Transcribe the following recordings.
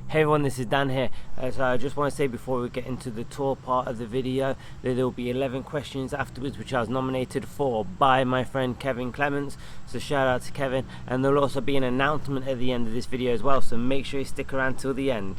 Hey everyone, this is Dan here. So I just want to say before we get into the tour part of the video that there will be 11 questions afterwards which I was nominated for by my friend Kevin Clements, so shout out to Kevin, and there will also be an announcement at the end of this video as well, so make sure you stick around till the end.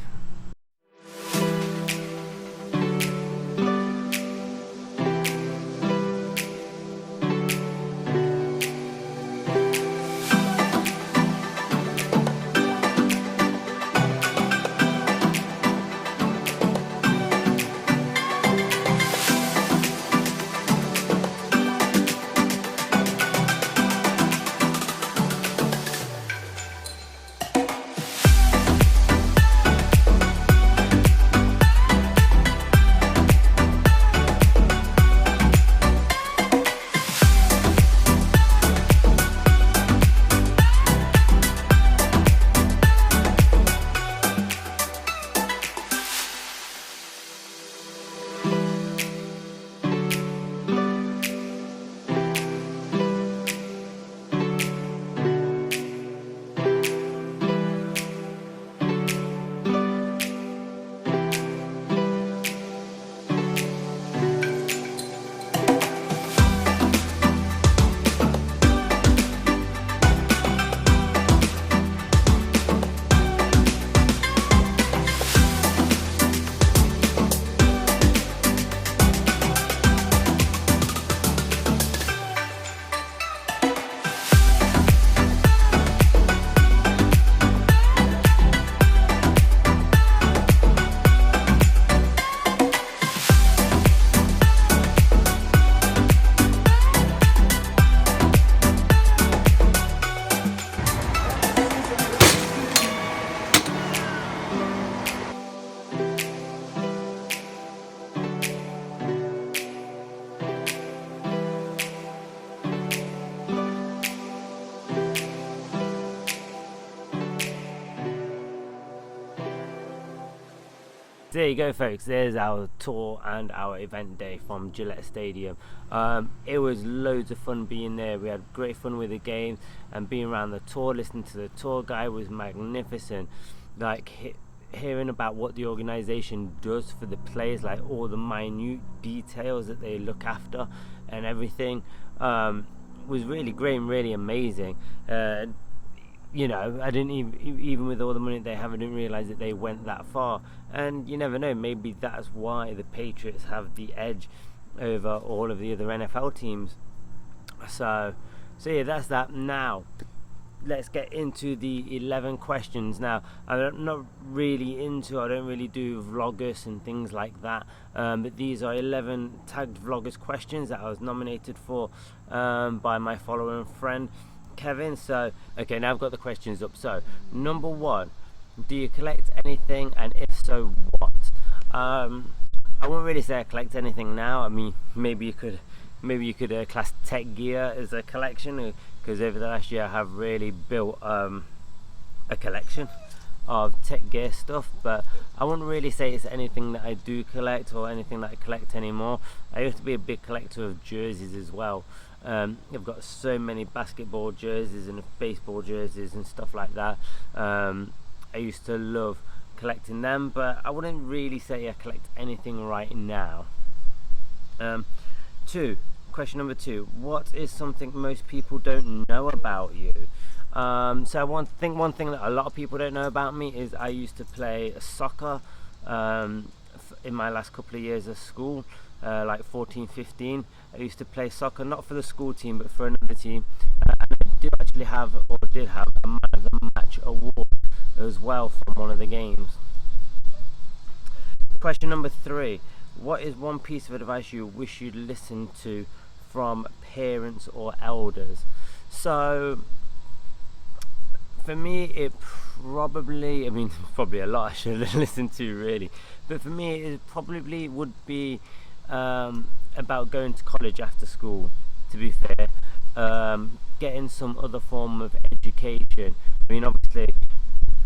There you go folks, there's our tour and our event day from Gillette Stadium. It was loads of fun being there. We had great fun with the game, and being around the tour, listening to the tour guide was magnificent. Like hearing about what the organisation does for the players, like all the minute details that they look after and everything, was really great and really amazing. You know, I didn't even with all the money they have, I didn't realise that they went that far. And you never know, maybe that's why the Patriots have the edge over all of the other NFL teams. So yeah, that's that. Now let's get into the 11 questions. Now I'm not really I don't really do vloggers and things like that, but these are 11 tagged vloggers questions that I was nominated for by my follower and friend Kevin. So okay, now I've got the questions up. So number one, do you collect anything, and if so, what? I wouldn't really say I collect anything now. I mean, maybe you could class tech gear as a collection, because over the last year I have really built a collection of tech gear stuff, but I wouldn't really say it's anything that I do collect or anything that I collect anymore. I used to be a big collector of jerseys as well. I've got so many basketball jerseys and baseball jerseys and stuff like that. I used to love collecting them, but I wouldn't really say I collect anything right now. Question number two, what is something most people don't know about you? So one thing that a lot of people don't know about me is I used to play soccer in my last couple of years of school, like 14, 15. I used to play soccer, not for the school team, but for another team. And I did have a Man of the Match award as well from one of the games. Question number three, what is one piece of advice you wish you'd listened to from parents or elders? So for me, it probably, probably a lot I should have listened to really, but for me it probably would be about going to college after school, to be fair. Getting some other form of education. I mean, obviously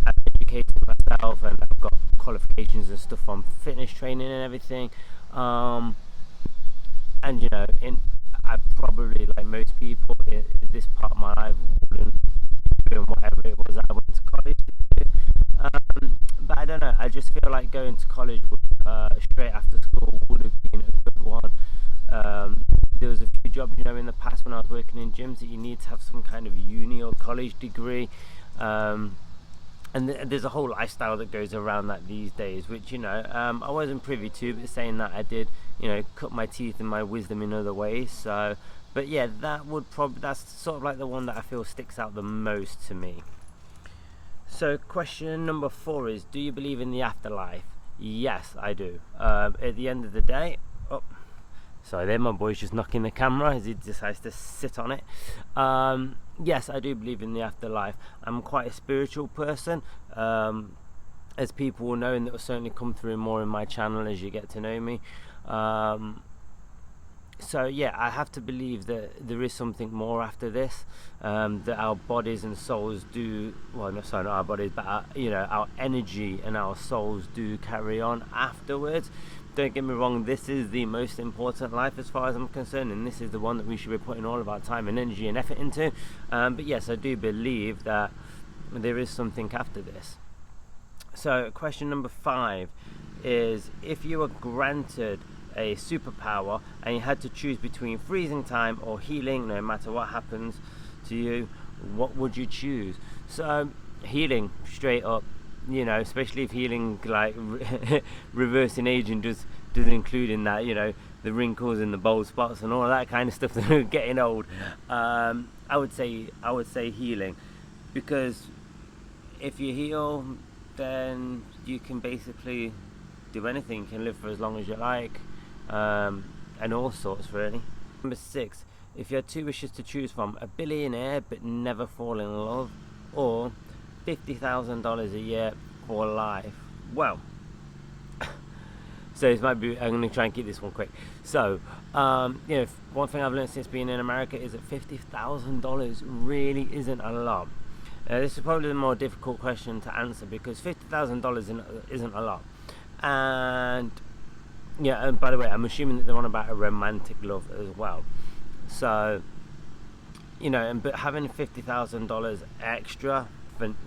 I've educated myself and I've got qualifications and stuff on fitness training and everything, and you know, I probably, like most people in this part of my life, wouldn't be doing whatever it was I went to college to do. But I don't just feel like going to college straight after school would have been a good one. There was a few jobs, you know, in the past when I was working in gyms that you need to have some kind of uni or college degree, and there's a whole lifestyle that goes around that these days, which, you know, I wasn't privy to, but saying that, I did, you know, cut my teeth and my wisdom in other ways. So, but yeah, that's sort of like the one that I feel sticks out the most to me. So question number 4 is, do you believe in the afterlife? Yes, I do. At the end of the day, sorry, there my boy's just knocking the camera as he decides to sit on it. Yes, I do believe in the afterlife. I'm quite a spiritual person, as people will know, and that will certainly come through more in my channel as you get to know me. So yeah, I have to believe that there is something more after this, that our bodies and souls do, well, not our bodies, but our energy and our souls do carry on afterwards. Don't get me wrong, this is the most important life as far as I'm concerned, and this is the one that we should be putting all of our time and energy and effort into. But yes, I do believe that there is something after this. So question number 5 is, if you were granted a superpower and you had to choose between freezing time or healing, no matter what happens to you, what would you choose? So healing, straight up, you know, especially if healing, like reversing aging does include in that, you know, the wrinkles and the bald spots and all that kind of stuff that are getting old. I would say healing, because if you heal, then you can basically do anything. You can live for as long as you like, and all sorts, really. Number 6, if you had 2 wishes to choose from, a billionaire but never fall in love, or $50,000 a year for life. Well, so this might be, I'm going to try and keep this one quick. So, you know, one thing I've learned since being in America is that $50,000 really isn't a lot. This is probably the more difficult question to answer, because $50,000 isn't a lot. And yeah, and by the way, I'm assuming that they're on about a romantic love as well. So, you know, but having $50,000 extra,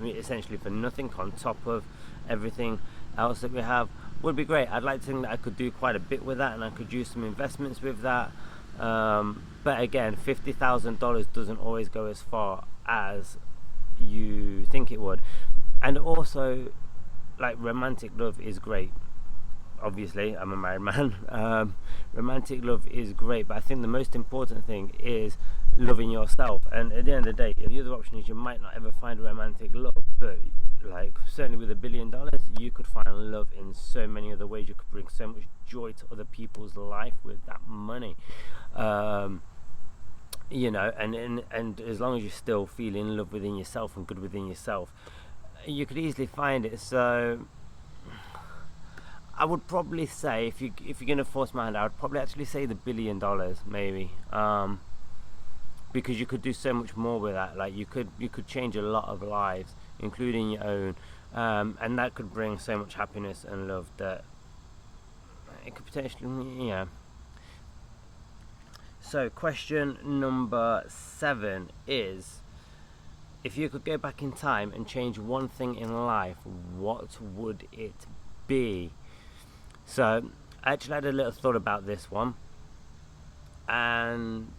essentially for nothing, on top of everything else that we have, would be great. I'd like to think that I could do quite a bit with that, and I could do some investments with that. But again, $50,000 doesn't always go as far as you think it would. And also, like, romantic love is great. Obviously, I'm a married man. Romantic love is great, but I think the most important thing is loving yourself. And at the end of the day, the other option is you might not ever find romantic love, but like, certainly with $1 billion, you could find love in so many other ways. You could bring so much joy to other people's life with that money. You know, and as long as you're still feeling love within yourself and good within yourself, you could easily find it. So I would probably say, if you're going to force my hand, I would probably actually say the $1 billion, maybe, because you could do so much more with that. Like, you could change a lot of lives, including your own, and that could bring so much happiness and love that it could potentially, yeah. So question number 7 is, if you could go back in time and change one thing in life, what would it be? So I actually had a little thought about this one, and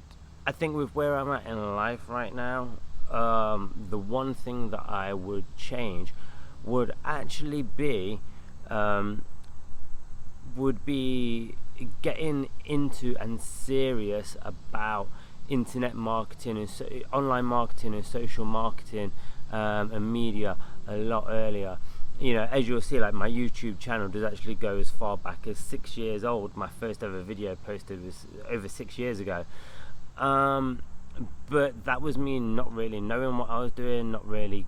I think with where I'm at in life right now, the one thing that I would change would actually be getting into and serious about internet marketing and online marketing and social marketing and media a lot earlier. You know, as you'll see, like, my YouTube channel does actually go as far back as 6 years old. My first ever video posted was over 6 years ago. But that was me not really knowing what I was doing, not really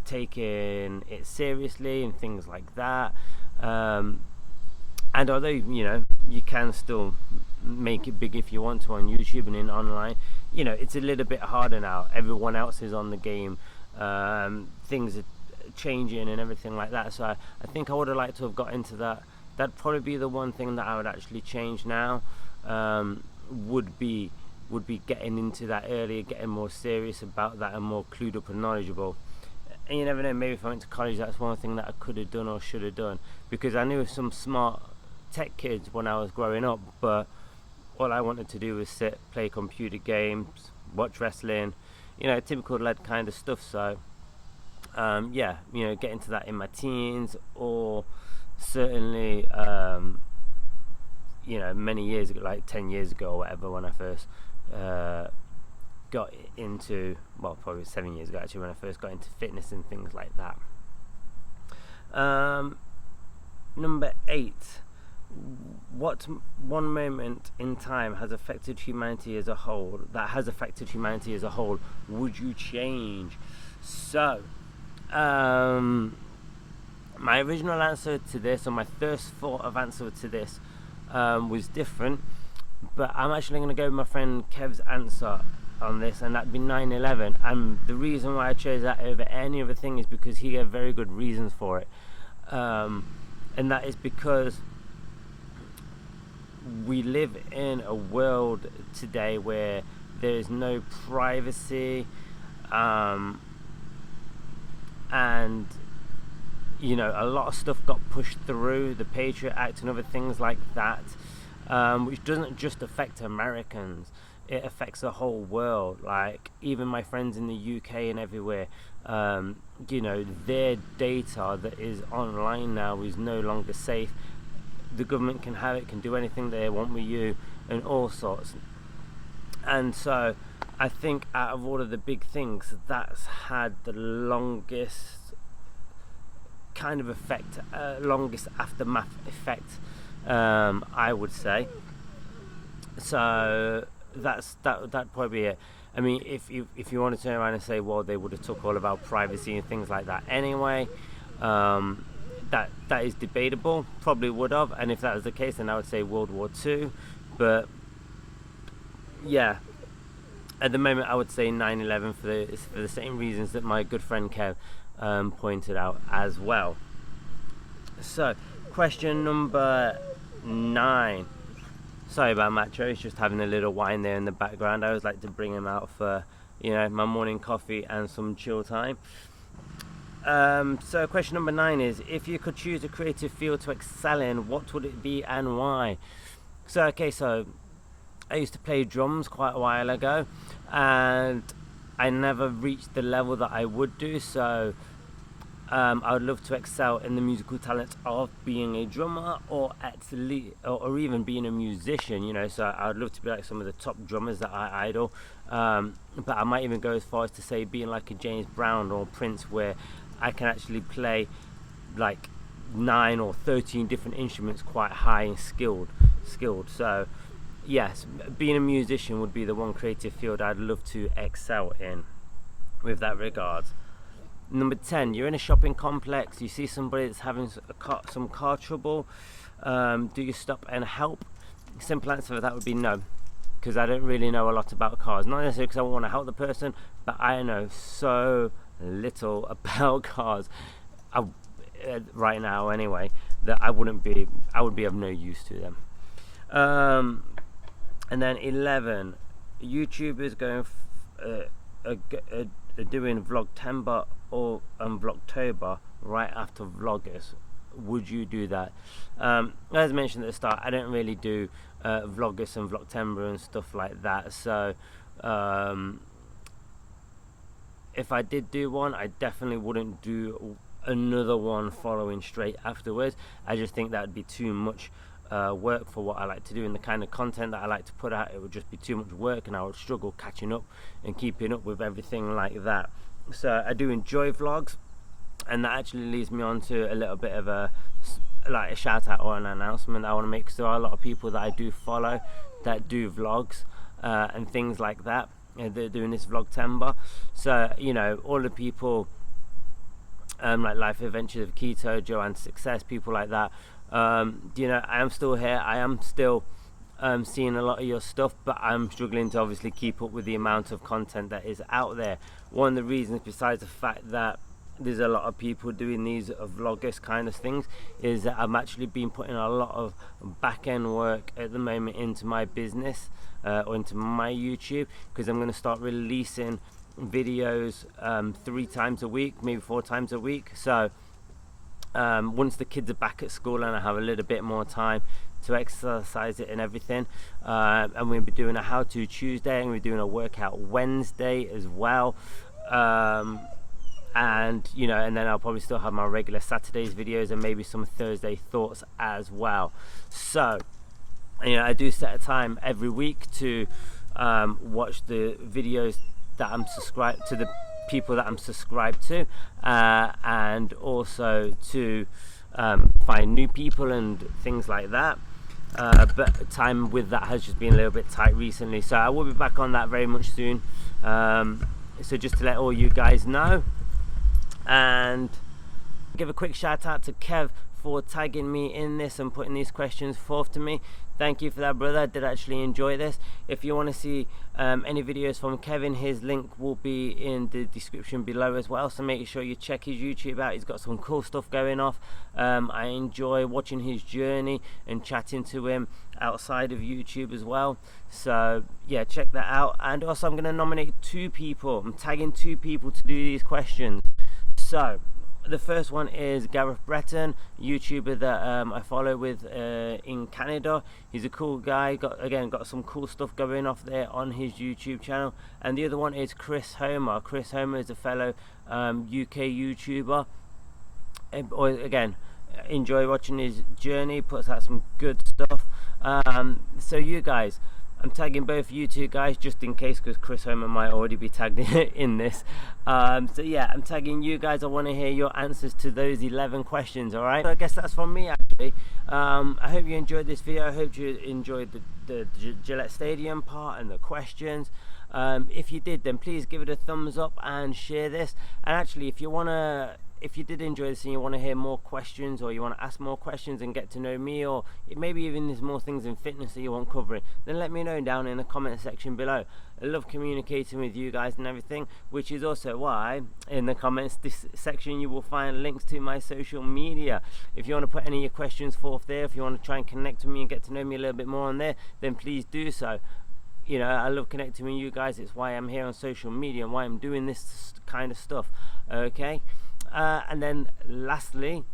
taking it seriously and things like that. And although, you know, you can still make it big if you want to on YouTube and in online, you know, it's a little bit harder now. Everyone else is on the game. Things are changing and everything like that. So I think I would have liked to have got into that. That'd probably be the one thing that I would actually change now. Would be getting into that earlier, getting more serious about that and more clued up and knowledgeable. And you never know, maybe if I went to college, that's one thing that I could have done or should have done, because I knew some smart tech kids when I was growing up, but all I wanted to do was sit, play computer games, watch wrestling, typical lad kind of stuff. So get into that in my teens, or certainly many years ago, like 10 years ago or whatever, when I first got into, well, probably 7 years ago actually, when I first got into fitness and things like that. Number 8, what one moment in time has affected humanity as a whole, would you change? So my original answer to this, or my first thought of answer to this, was different, but I'm actually going to go with my friend Kev's answer on this, and that'd be 9/11. And the reason why I chose that over any other thing is because he gave very good reasons for it, and that is because we live in a world today where there is no privacy, and a lot of stuff got pushed through the Patriot Act and other things like that, which doesn't just affect Americans, it affects the whole world. Like, even my friends in the UK and everywhere, their data that is online now is no longer safe. The government can have it, can do anything they want with you, and all sorts. And so I think out of all of the big things, that's had the longest kind of effect, longest aftermath effect, I would say. So that'd probably be it. I mean, if you want to turn around and say, well, they would have took all of our privacy and things like that anyway, that is debatable. Probably would have, and if that was the case, then I would say World War II. But yeah, at the moment, I would say 9/11 for the same reasons that my good friend Kev pointed out as well. So, question number 9. Sorry about Macho, he's just having a little wine there in the background. I always like to bring him out for, my morning coffee and some chill time. So question number 9 is, if you could choose a creative field to excel in, what would it be and why? So I used to play drums quite a while ago, and I never reached the level that I would do. So I would love to excel in the musical talent of being a drummer, or or even being a musician. So I would love to be like some of the top drummers that I idol. But I might even go as far as to say being like a James Brown or Prince, where I can actually play like 9 or 13 different instruments quite high and skilled. So yes, being a musician would be the one creative field I'd love to excel in with that regard. Number 10, you're in a shopping complex, you see somebody that's having some car trouble. Do you stop and help? Simple answer for that would be no, because I don't really know a lot about cars. Not necessarily because I want to help the person, but I know so little about cars right now anyway, that I would be of no use to them. And then 11, YouTubers going doing Vlogtember or Vlogtober right after Vloggers. Would you do that? As mentioned at the start, I don't really do Vloggers and Vlogtember and stuff like that. So if I did do one, I definitely wouldn't do another one following straight afterwards. I just think that would be too much work for what I like to do, and the kind of content that I like to put out. It would just be too much work, and I would struggle catching up and keeping up with everything like that. So I do enjoy vlogs, and that actually leads me on to a little bit of a shout out or an announcement I want to make, because there are a lot of people that I do follow that do vlogs and things like that. They're doing this Vlogtember. So all the people like Life Adventures of Keto, Joanne's Success, people like that, I am still here. I am still seeing a lot of your stuff, but I'm struggling to obviously keep up with the amount of content that is out there. One of the reasons, besides the fact that there's a lot of people doing these vloggers kind of things, is that I'm actually been putting a lot of back end work at the moment into my business or into my YouTube, because I'm going to start releasing videos 3 times a week, maybe 4 times a week. So once the kids are back at school and I have a little bit more time to exercise it and everything, and we'll be doing a how-to Tuesday, and we're doing a workout Wednesday as well, and you know, and then I'll probably still have my regular Saturdays videos and maybe some Thursday thoughts as well. So you know, I do set a time every week to watch the videos that I'm subscribed to, the people that I'm subscribed to, and also to find new people and things like that. But time with that has just been a little bit tight recently, so I will be back on that very much soon. So just to let all you guys know, and give a quick shout out to Kev for tagging me in this and putting these questions forth to me. Thank you for that, brother. I did actually enjoy this. If you want to see any videos from Kevin, his link will be in the description below as well, so make sure you check his YouTube out. He's got some cool stuff going off. I enjoy watching his journey and chatting to him outside of YouTube as well, so yeah, check that out. And also I'm going to nominate 2 people. I'm tagging 2 people to do these questions. So the first one is Gareth Breton, YouTuber that I follow with in Canada. He's a cool guy, got some cool stuff going off there on his YouTube channel. And the other one is Chris Homer. Chris Homer is a fellow UK YouTuber. Again, enjoy watching his journey, puts out some good stuff. So you guys, I'm tagging both you 2 guys just in case, because Chris Homer might already be tagged in this. So yeah, I'm tagging you guys. I want to hear your answers to those 11 questions. All right, so I guess that's from me actually. I hope you enjoyed this video. I hope you enjoyed the Gillette Stadium part and the questions. If you did, then please give it a thumbs up and share this. And actually, if you did enjoy this and you want to hear more questions, or you want to ask more questions and get to know me, or maybe even there's more things in fitness that you want covering, then let me know down in the comment section below. I love communicating with you guys and everything, which is also why in the comments section you will find links to my social media. If you want to put any of your questions forth there, if you want to try and connect with me and get to know me a little bit more on there, then please do so. You know, I love connecting with you guys. It's why I'm here on social media and why I'm doing this kind of stuff. Okay. And then lastly,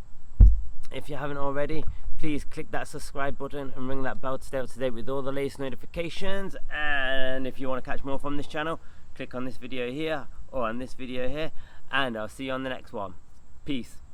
if you haven't already, please click that subscribe button and ring that bell to stay up to date with all the latest notifications. And if you want to catch more from this channel, click on this video here or on this video here, and I'll see you on the next one. Peace.